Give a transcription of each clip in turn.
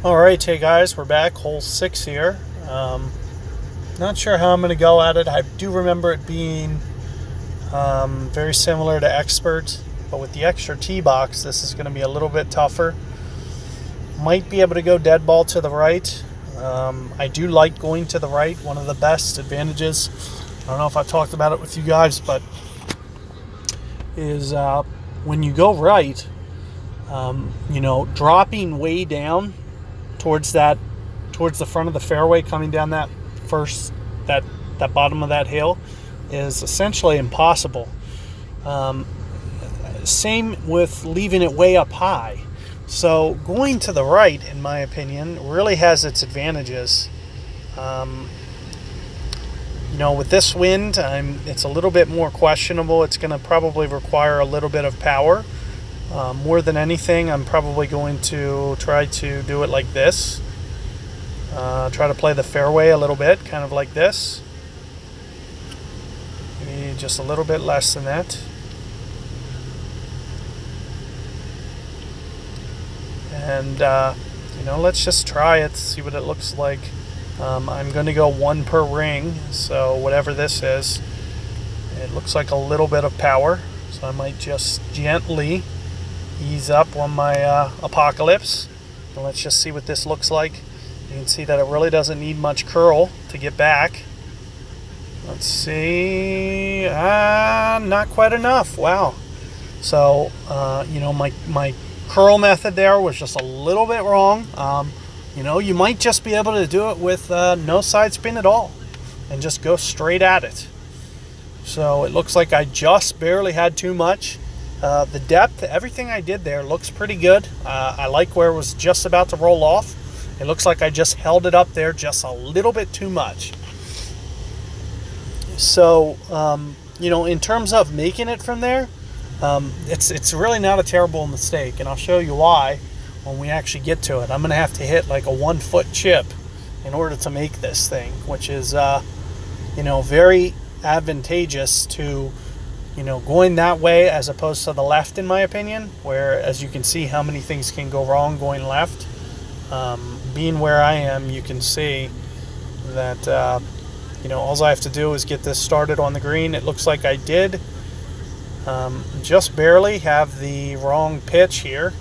All right, hey guys, we're back, hole 6 here. Not sure how I'm going to go at it. I do remember it being very similar to Expert, but with the extra tee box, this is going to be a little bit tougher. Might be able to go dead ball to the right. I do like going to the right. One of the best advantages, I don't know if I've talked about it with you guys, but is when you go right, dropping way down towards the front of the fairway, coming down that bottom of that hill, is essentially impossible. Same with leaving it way up high. So going to the right, in my opinion, really has its advantages. With this wind, it's a little bit more questionable. It's going to probably require a little bit of power. More than anything, I'm probably going to try to do it like this. Try to play the fairway a little bit, kind of like this. Maybe just a little bit less than that. And, let's just try it, see what it looks like. I'm going to go one per ring, so whatever this is, it looks like a little bit of power. So I might just gently ease up on my Apocalypse. And let's just see what this looks like. You can see that it really doesn't need much curl to get back. Let's see. Not quite enough. Wow. So, my curl method there was just a little bit wrong. You might just be able to do it with no side spin at all and just go straight at it. So it looks like I just barely had too much. The depth, everything I did there looks pretty good. I like where it was just about to roll off. It looks like I just held it up there just a little bit too much. So, in terms of making it from there, it's really not a terrible mistake, and I'll show you why when we actually get to it. I'm going to have to hit like a 1 foot chip in order to make this thing, which is, very advantageous to, going that way as opposed to the left, in my opinion, where, as you can see, how many things can go wrong going left. Being where I am, you can see that, all I have to do is get this started on the green. It looks like I did. Just barely have the wrong pitch here.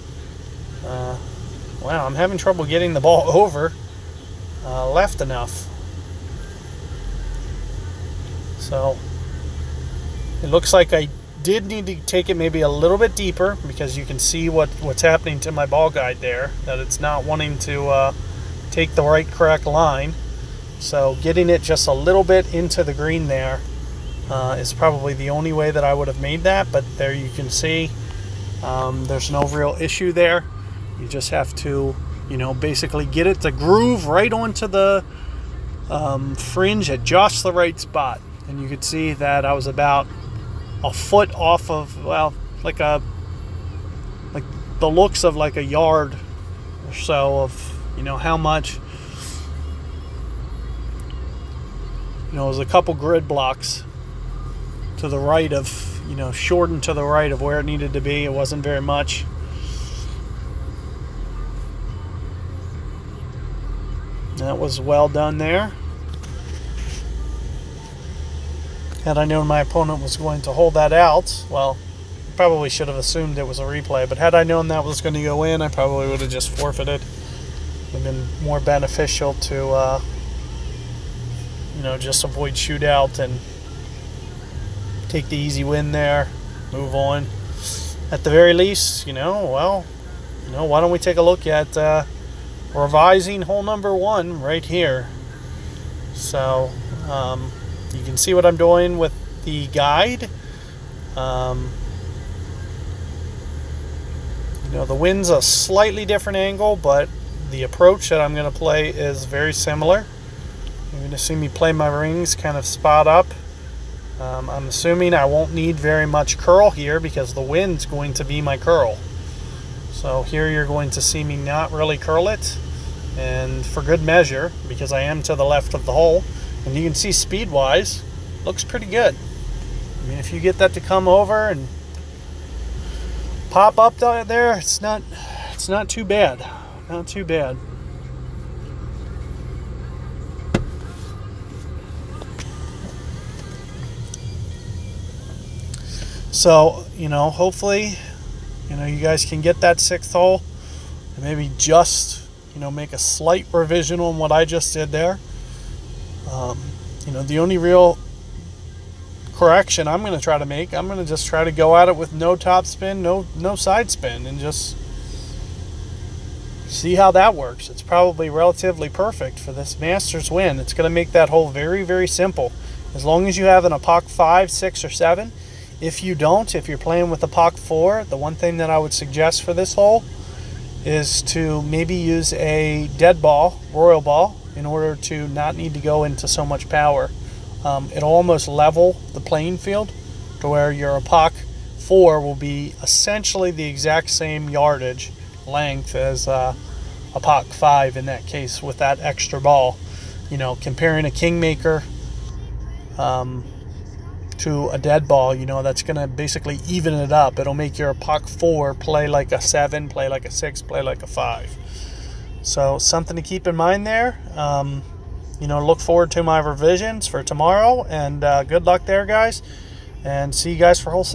Wow, I'm having trouble getting the ball over left enough. So it looks like I did need to take it maybe a little bit deeper, because you can see what's happening to my ball guide there, that it's not wanting to take the right correct line. So getting it just a little bit into the green there is probably the only way that I would have made that. But there you can see there's no real issue there. You just have to, basically get it to groove right onto the fringe at just the right spot. And you could see that I was about a foot off of, like the looks of like a yard or so of, how much. It was a couple grid blocks to the right of, shortened to the right of where it needed to be. It wasn't very much. That was well done there. Had I known my opponent was going to hold that out, well, probably should have assumed it was a replay, but had I known that was going to go in, I probably would have just forfeited. It would have been more beneficial to, just avoid shootout and take the easy win there, move on. At the very least, why don't we take a look at revising hole number 1 right here. So, you can see what I'm doing with the guide. The wind's a slightly different angle, but the approach that I'm going to play is very similar. You're going to see me play my rings kind of spot up. I'm assuming I won't need very much curl here because the wind's going to be my curl. So here you're going to see me not really curl it, and for good measure, because I am to the left of the hole. And you can see speed-wise, looks pretty good. I mean, if you get that to come over and pop up there, it's not too bad. Not too bad. So, hopefully, you guys can get that 6th hole and maybe just, make a slight revision on what I just did there. The only real correction I'm going to try to make, I'm going to just try to go at it with no top spin, no side spin, and just see how that works. It's probably relatively perfect for this Masters win. It's going to make that hole very, very simple. As long as you have an Epoch 5, 6, or 7. If you don't, if you're playing with Epoch 4, the one thing that I would suggest for this hole is to maybe use a dead ball, royal ball, in order to not need to go into so much power. It'll almost level the playing field to where your Epoch 4 will be essentially the exact same yardage length as Epoch 5 in that case, with that extra ball. Comparing a Kingmaker to a dead ball, that's going to basically even it up. It'll make your Epoch 4 play like a 7, play like a 6, play like a 5. So something to keep in mind there. Look forward to my revisions for tomorrow, and good luck there, guys, and see you guys for hole 6.